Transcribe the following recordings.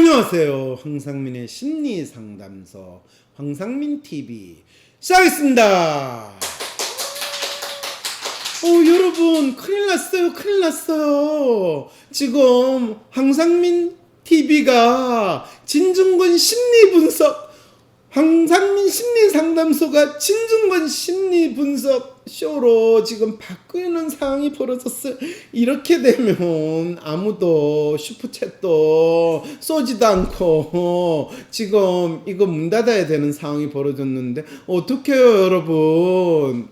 안녕하세요. 황상민의 심리상담소 황상민TV 시작하겠습니다. 여러분 큰일 났어요. 지금 황상민TV가 진중권 심리분석 황상민 심리상담소가 진중권 심리분석 쇼로 지금 바꾸는 상황이 벌어졌어요. 이렇게 되면 아무도 슈퍼챗도 쏘지도 않고 지금 이거 문 닫아야 되는 상황이 벌어졌는데 어떡해요 여러분.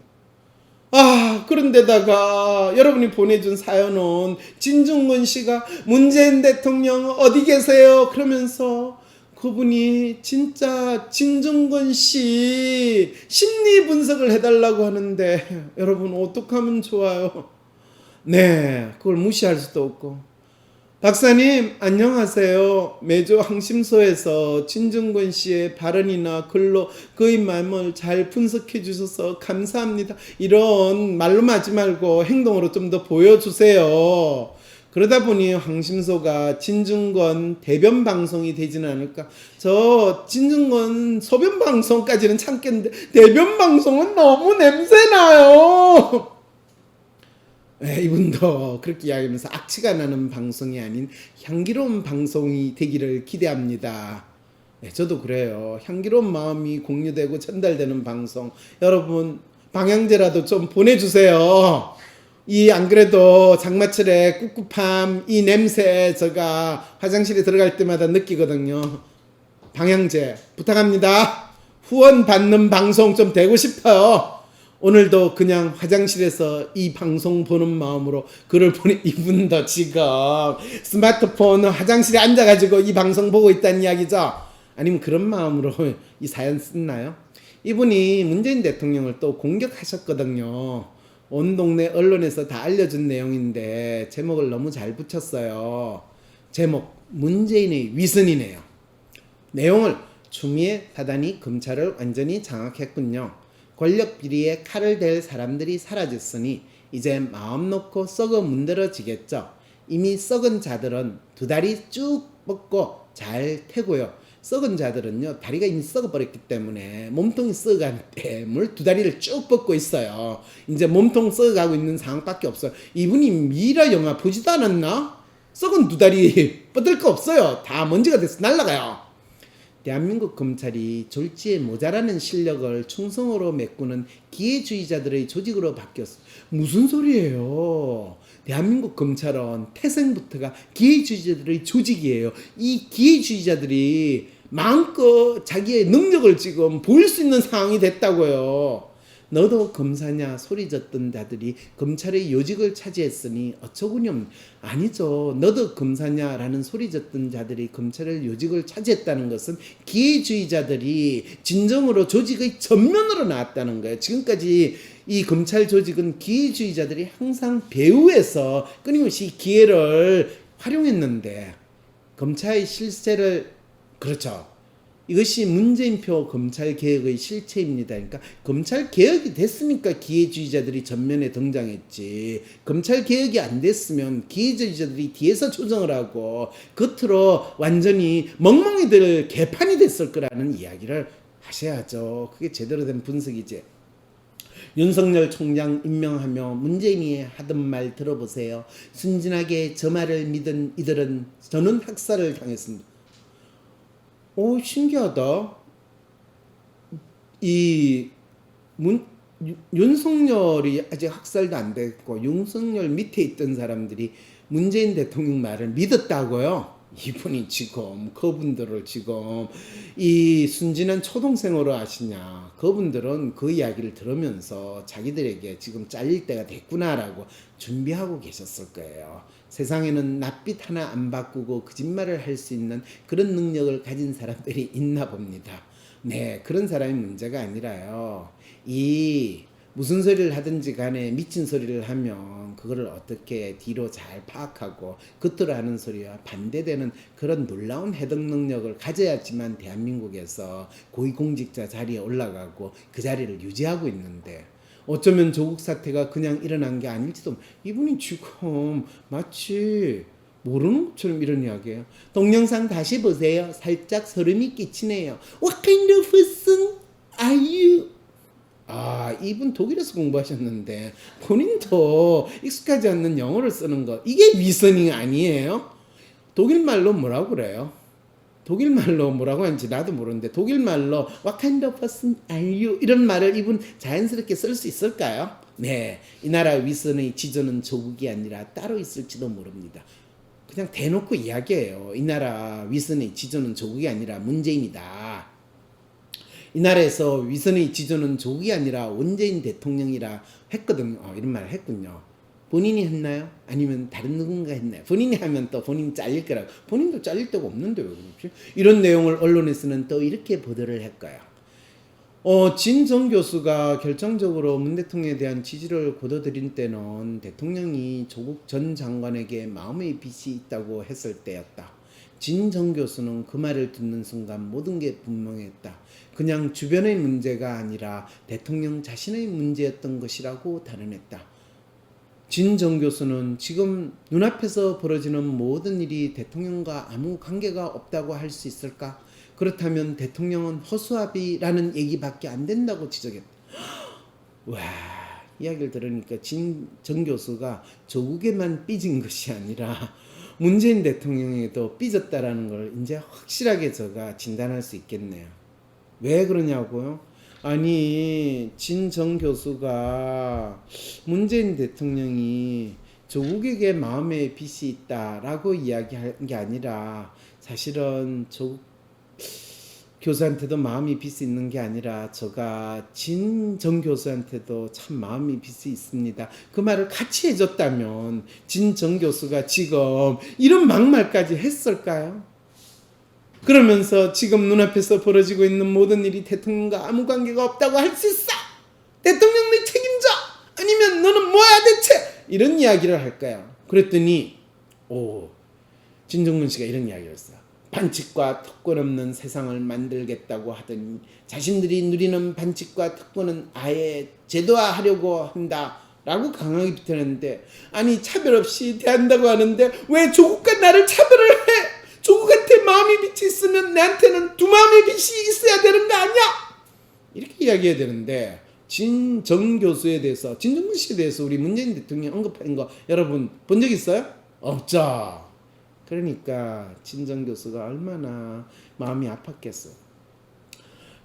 그런데다가 여러분이 보내준 사연은 진중권 씨가 문재인 대통령 어디 계세요? 그러면서 그분이 진짜 진중권 씨 심리 분석을 해달라고 하는데 여러분 어떡하면 좋아요? 네, 그걸 무시할 수도 없고. 박사님 안녕하세요. 매주 항심소에서 진중권 씨의 발언이나 글로 그의 마음을 잘 분석해 주셔서 감사합니다. 이런 말로만 하지 말고 행동으로 좀 더 보여주세요. 그러다 보니 항심소가 진중권 대변 방송이 되지는 않을까. 저 진중권 소변 방송까지는 참겠는데 대변 방송은 너무 냄새나요. 네, 이분도 그렇게 이야기하면서 악취가 나는 방송이 아닌 향기로운 방송이 되기를 기대합니다. 네, 저도 그래요. 향기로운 마음이 공유되고 전달되는 방송. 여러분 방향제라도 좀 보내주세요. 안 그래도 장마철에 꿉꿉함 이 냄새 제가 화장실에 들어갈 때마다 느끼거든요. 방향제 부탁합니다. 후원 받는 방송 좀 되고 싶어요. 오늘도 그냥 화장실에서 이 방송 보는 마음으로 글을 보내. 이분도 지금 스마트폰 화장실에 앉아가지고 이 방송 보고 있다는 이야기죠. 아니면 그런 마음으로 이 사연 썼나요? 이분이 문재인 대통령을 또 공격하셨거든요. 온 동네 언론에서 다 알려준 내용인데 제목을 너무 잘 붙였어요. 제목 문재인의 위선이네요. 내용을 추미애 사단이 검찰을 완전히 장악했군요. 권력 비리에 칼을 댈 사람들이 사라졌으니 이제 마음 놓고 썩어 문드러지겠죠. 이미 썩은 자들은 두 다리 쭉 뻗고 잘 태고요. 썩은 자들은요 다리가 이미 썩어버렸기 때문에 몸통이 썩어가기 때문에 두 다리를 쭉 뻗고 있어요. 이제 몸통 썩어가고 있는 상황밖에 없어요. 이분이 미라 영화 보지도 않았나? 썩은 두 다리 뻗을 거 없어요. 다 먼지가 돼서 날아가요. 대한민국 검찰이 졸지에 모자라는 실력을 충성으로 메꾸는 기회주의자들의 조직으로 바뀌었어. 무슨 소리예요? 대한민국 검찰은 태생부터가 기회주의자들의 조직이에요. 이 기회주의자들이 마음껏 자기의 능력을 지금 보일 수 있는 상황이 됐다고요. 너도 검사냐 소리 졌던 자들이 검찰의 요직을 차지했으니 어처구니없는. 아니죠. 너도 검사냐라는 소리 졌던 자들이 검찰의 요직을 차지했다는 것은 기회주의자들이 진정으로 조직의 전면으로 나왔다는 거예요. 지금까지 이 검찰 조직은 기회주의자들이 항상 배후에서 끊임없이 기회를 활용했는데 검찰의 실세를 그렇죠. 이것이 문재인표 검찰개혁의 실체입니다. 그러니까 검찰개혁이 됐으니까 기회주의자들이 전면에 등장했지. 검찰개혁이 안 됐으면 기회주의자들이 뒤에서 조정을 하고 겉으로 완전히 멍멍이들 개판이 됐을 거라는 이야기를 하셔야죠. 그게 제대로 된 분석이지. 윤석열 총장 임명하며 문재인이 하던 말 들어보세요. 순진하게 저 말을 믿은 이들은 저는 학살을 당했습니다. 신기하다. 윤석열이 아직 학살도 안 됐고 윤석열 밑에 있던 사람들이 문재인 대통령 말을 믿었다고요. 이분이 지금 그분들을 지금 이 순진한 초동생으로 아시냐. 그분들은 그 이야기를 들으면서 자기들에게 지금 잘릴 때가 됐구나라고 준비하고 계셨을 거예요. 세상에는 낯빛 하나 안 바꾸고 거짓말을 할 수 있는 그런 능력을 가진 사람들이 있나 봅니다. 네, 그런 사람이 문제가 아니라요. 무슨 소리를 하든지 간에 미친 소리를 하면 그거를 어떻게 뒤로 잘 파악하고 겉으로 하는 소리와 반대되는 그런 놀라운 해석 능력을 가져야지만 대한민국에서 고위공직자 자리에 올라가고 그 자리를 유지하고 있는데 어쩌면 조국 사태가 그냥 일어난 게 아닐지도. 이분이 지금 마치 모르는 것처럼 이런 이야기예요. 동영상 다시 보세요. 살짝 소름이 끼치네요. What kind of person are you? 아, 이분 독일에서 공부하셨는데 본인도 익숙하지 않는 영어를 쓰는 거, 이게 리서닝 아니에요? 독일말로 뭐라고 그래요? 독일말로 뭐라고 하는지 나도 모르는데 독일말로 What kind of person are you? 이런 말을 이분 자연스럽게 쓸 수 있을까요? 네, 이 나라 위선의 지조는 조국이 아니라 따로 있을지도 모릅니다. 그냥 대놓고 이야기해요. 이 나라 위선의 지조는 조국이 아니라 문재인이다. 이 나라에서 위선의 지조는 조국이 아니라 문재인 대통령이라 했거든요. 이런 말을 했군요. 본인이 했나요? 아니면 다른 누군가 했나요? 본인이 하면 또 본인 잘릴 거라고. 본인도 잘릴 데가 없는데 왜 그러지? 이런 내용을 언론에서는 또 이렇게 보도를 했고요. 진정 교수가 결정적으로 문 대통령에 대한 지지를 거둬들인 때는 대통령이 조국 전 장관에게 마음의 빚이 있다고 했을 때였다. 진정 교수는 그 말을 듣는 순간 모든 게 분명했다. 그냥 주변의 문제가 아니라 대통령 자신의 문제였던 것이라고 단언했다. 진정 교수는 지금 눈앞에서 벌어지는 모든 일이 대통령과 아무 관계가 없다고 할 수 있을까? 그렇다면 대통령은 허수아비라는 얘기밖에 안 된다고 지적했다. 와, 이야기를 들으니까 정 교수가 조국에만 삐진 것이 아니라 문재인 대통령에도 삐졌다라는 걸 이제 확실하게 제가 진단할 수 있겠네요. 왜 그러냐고요? 아니, 진정 교수가 문재인 대통령이 조국에게 마음의 빚이 있다라고 이야기한 게 아니라 사실은 조국 교수한테도 마음이 빚이 있는 게 아니라 제가 진정 교수한테도 참 마음이 빚이 있습니다. 그 말을 같이 해줬다면 진정 교수가 지금 이런 막말까지 했을까요? 그러면서 지금 눈앞에서 벌어지고 있는 모든 일이 대통령과 아무 관계가 없다고 할 수 있어? 대통령 내 책임져? 아니면 너는 뭐야 대체? 이런 이야기를 할까요? 그랬더니 진정근 씨가 이런 이야기를 했어요. 반칙과 특권 없는 세상을 만들겠다고 하더니 자신들이 누리는 반칙과 특권은 아예 제도화하려고 한다라고 강하게 비판했는데, 아니 차별 없이 대한다고 하는데 왜 조국과 나를 차별을 해? 조국한테 마음의 빚이 있으면 내한테는 두 마음의 빚이 있어야 되는 거 아니야? 이렇게 이야기해야 되는데, 진정 교수에 대해서, 진정근 씨에 대해서 우리 문재인 대통령이 언급한 거 여러분 본 적 있어요? 없죠. 그러니까 진정 교수가 얼마나 마음이 아팠겠어요.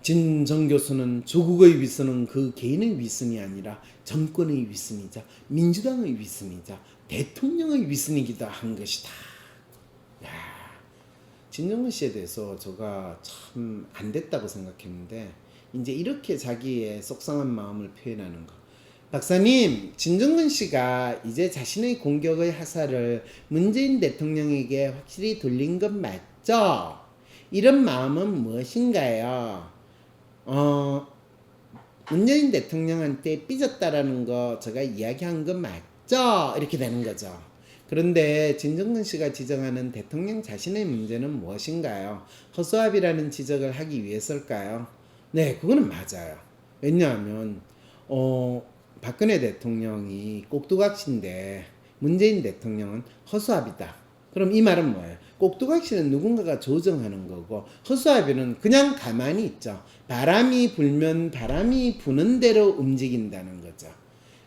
진정 교수는 조국의 위선은 그 개인의 위선이 아니라 정권의 위선이자 민주당의 위선이자 대통령의 위선이기도 한 것이다. 야, 진정근 씨에 대해서 제가 참 안 됐다고 생각했는데 이제 이렇게 자기의 속상한 마음을 표현하는 거. 박사님, 진정근 씨가 이제 자신의 공격의 화살을 문재인 대통령에게 확실히 돌린 건 맞죠? 이런 마음은 무엇인가요? 문재인 대통령한테 삐졌다라는 거 제가 이야기한 건 맞죠? 이렇게 되는 거죠. 그런데 진정근 씨가 지적하는 대통령 자신의 문제는 무엇인가요? 허수아비라는 지적을 하기 위해서일까요? 네, 그거는 맞아요. 왜냐하면 박근혜 대통령이 꼭두각시인데 문재인 대통령은 허수아비다. 그럼 이 말은 뭐예요? 꼭두각시는 누군가가 조정하는 거고 허수아비는 그냥 가만히 있죠. 바람이 불면 바람이 부는 대로 움직인다는 거죠.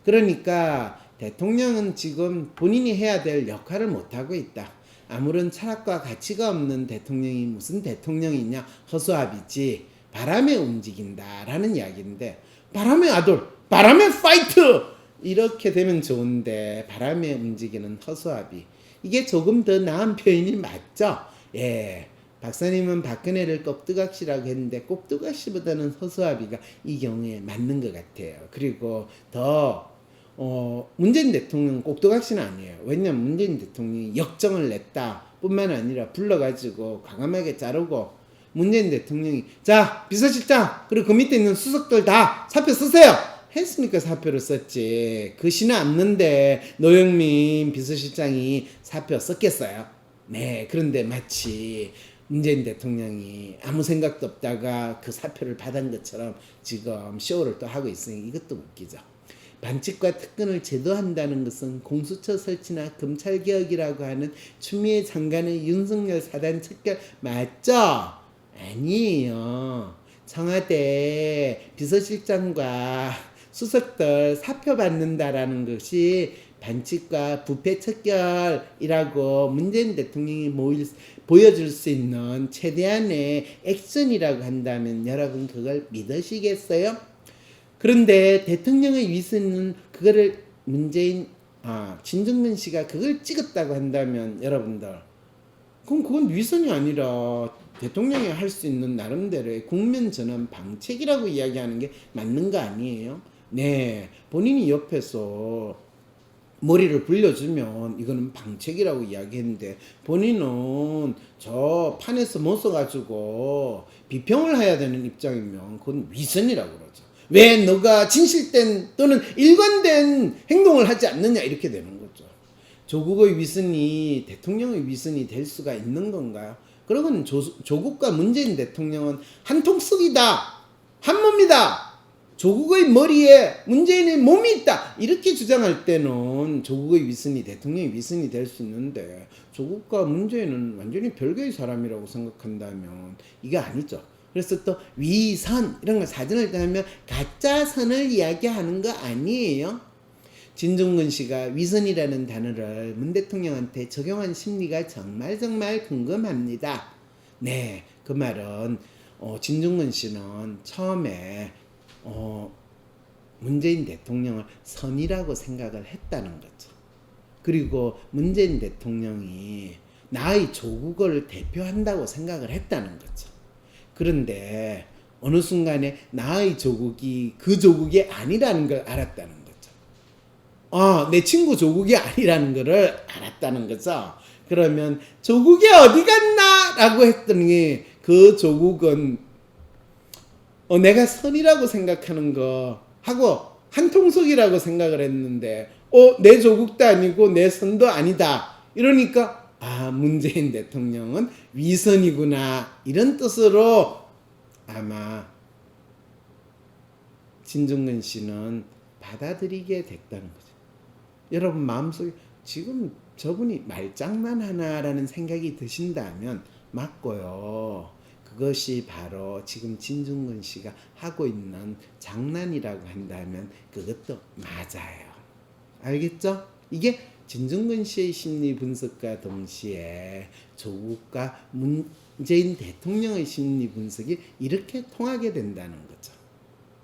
그러니까 대통령은 지금 본인이 해야 될 역할을 못하고 있다. 아무런 철학과 가치가 없는 대통령이 무슨 대통령이냐? 허수아비지. 바람에 움직인다라는 이야기인데, 바람의 아들, 바람의 파이트! 이렇게 되면 좋은데 바람에 움직이는 허수아비, 이게 조금 더 나은 표현이 맞죠? 예, 박사님은 박근혜를 꼭두각시라고 했는데 꼭두각시보다는 허수아비가 이 경우에 맞는 것 같아요. 그리고 더 문재인 대통령 꼭두각시는 아니에요. 왜냐면 문재인 대통령이 역정을 냈다 뿐만 아니라 불러가지고 과감하게 자르고, 문재인 대통령이 자 비서실장 그리고 그 밑에 있는 수석들 다 사표 쓰세요 했으니까 사표를 썼지. 그 시는 않는데 노영민 비서실장이 사표 썼겠어요? 네. 그런데 마치 문재인 대통령이 아무 생각도 없다가 그 사표를 받은 것처럼 지금 쇼를 또 하고 있으니 이것도 웃기죠. 반칙과 특권을 제도한다는 것은 공수처 설치나 검찰개혁이라고 하는 추미애 장관의 윤석열 사단 척결 맞죠? 아니에요. 청와대 비서실장과 수석들 사표 받는다라는 것이 반칙과 부패 척결이라고 문재인 대통령이 보여줄 수 있는 최대한의 액션이라고 한다면 여러분 그걸 믿으시겠어요? 그런데 대통령의 위선은 그거를 진중근 씨가 그걸 찍었다고 한다면 여러분들 그건 위선이 아니라 대통령이 할 수 있는 나름대로의 국면 전환 방책이라고 이야기하는 게 맞는 거 아니에요? 네, 본인이 옆에서 머리를 불려주면 이거는 방책이라고 이야기했는데 본인은 저 판에서 못 써가지고 비평을 해야 되는 입장이면 그건 위선이라고 그러죠. 왜 너가 진실된 또는 일관된 행동을 하지 않느냐 이렇게 되는 거죠. 조국의 위선이 대통령의 위선이 될 수가 있는 건가요? 그러고는 조국과 문재인 대통령은 한 통속이다, 한 몸이다. 조국의 머리에 문재인의 몸이 있다 이렇게 주장할 때는 조국의 위선이 대통령의 위선이 될 수 있는데 조국과 문재인은 완전히 별개의 사람이라고 생각한다면 이게 아니죠. 그래서 또 위선 이런 거 사전을 따면 가짜 선을 이야기하는 거 아니에요. 진중근 씨가 위선이라는 단어를 문 대통령한테 적용한 심리가 정말 궁금합니다. 네, 그 말은 진중근 씨는 처음에 문재인 대통령을 선이라고 생각을 했다는 거죠. 그리고 문재인 대통령이 나의 조국을 대표한다고 생각을 했다는 거죠. 그런데 어느 순간에 나의 조국이 그 조국이 아니라는 걸 알았다는 거죠. 내 친구 조국이 아니라는 거를 알았다는 거죠. 그러면 조국이 어디 갔나? 라고 했더니 그 조국은 내가 선이라고 생각하는 거 하고 한통속이라고 생각을 했는데 내 조국도 아니고 내 선도 아니다. 이러니까 문재인 대통령은 위선이구나 이런 뜻으로 아마 진중근 씨는 받아들이게 됐다는 거죠. 여러분 마음속에 지금 저분이 말장난하나라는 생각이 드신다면 맞고요. 그것이 바로 지금 진중근 씨가 하고 있는 장난이라고 한다면 그것도 맞아요. 알겠죠? 이게 진중근 씨의 심리 분석과 동시에 조국과 문재인 대통령의 심리 분석이 이렇게 통하게 된다는 거죠.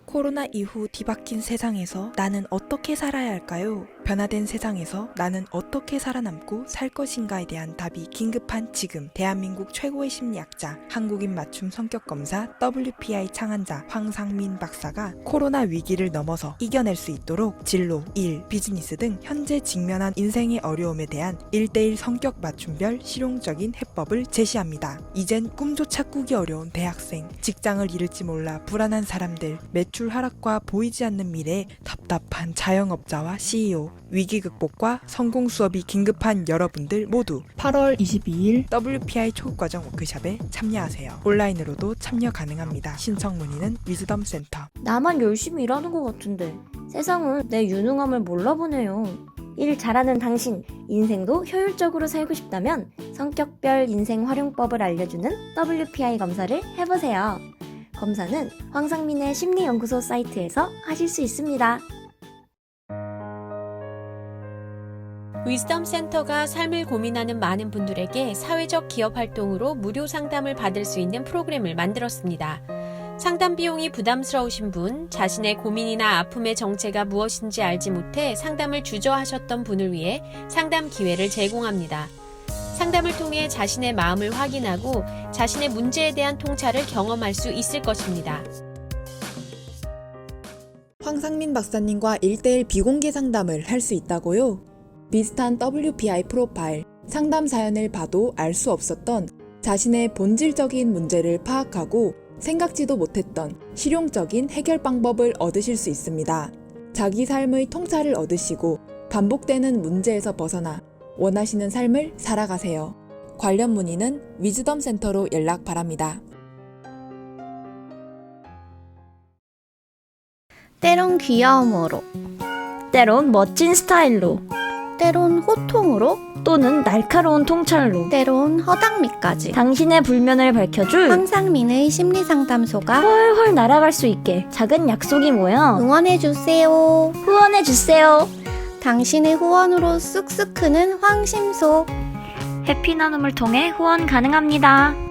코로나 이후 뒤바뀐 세상에서 나는 어떻게 살아야 할까요? 변화된 세상에서 나는 어떻게 살아남고 살 것인가에 대한 답이 긴급한 지금, 대한민국 최고의 심리학자, 한국인 맞춤 성격검사 WPI 창안자 황상민 박사가 코로나 위기를 넘어서 이겨낼 수 있도록 진로, 일, 비즈니스 등 현재 직면한 인생의 어려움에 대한 1:1 성격 맞춤별 실용적인 해법을 제시합니다. 이젠 꿈조차 꾸기 어려운 대학생, 직장을 잃을지 몰라 불안한 사람들, 매출 하락과 보이지 않는 미래에 답답한 자영업자와 CEO, 위기 극복과 성공 수업이 긴급한 여러분들 모두 8월 22일 WPI 초급과정 워크숍에 참여하세요. 온라인으로도 참여 가능합니다. 신청 문의는 위즈덤 센터. 나만 열심히 일하는 것 같은데 세상은 내 유능함을 몰라보네요. 일 잘하는 당신, 인생도 효율적으로 살고 싶다면 성격별 인생 활용법을 알려주는 WPI 검사를 해보세요. 검사는 황상민의 심리연구소 사이트에서 하실 수 있습니다. 위즈덤 센터가 삶을 고민하는 많은 분들에게 사회적 기업 활동으로 무료 상담을 받을 수 있는 프로그램을 만들었습니다. 상담 비용이 부담스러우신 분, 자신의 고민이나 아픔의 정체가 무엇인지 알지 못해 상담을 주저하셨던 분을 위해 상담 기회를 제공합니다. 상담을 통해 자신의 마음을 확인하고 자신의 문제에 대한 통찰을 경험할 수 있을 것입니다. 황상민 박사님과 1:1 비공개 상담을 할 수 있다고요? 비슷한 WPI 프로파일, 상담 사연을 봐도 알 수 없었던 자신의 본질적인 문제를 파악하고 생각지도 못했던 실용적인 해결 방법을 얻으실 수 있습니다. 자기 삶의 통찰을 얻으시고 반복되는 문제에서 벗어나 원하시는 삶을 살아가세요. 관련 문의는 위즈덤 센터로 연락 바랍니다. 때론 귀여움으로 때론 멋진 스타일로, 때론 호통으로, 또는 날카로운 통찰로 때론 허당미까지 당신의 불면을 밝혀줄 황상민의 심리상담소가 훨훨 날아갈 수 있게 작은 약속이 모여 응원해주세요. 후원해주세요. 당신의 후원으로 쑥쑥 크는 황심소. 해피 나눔을 통해 후원 가능합니다.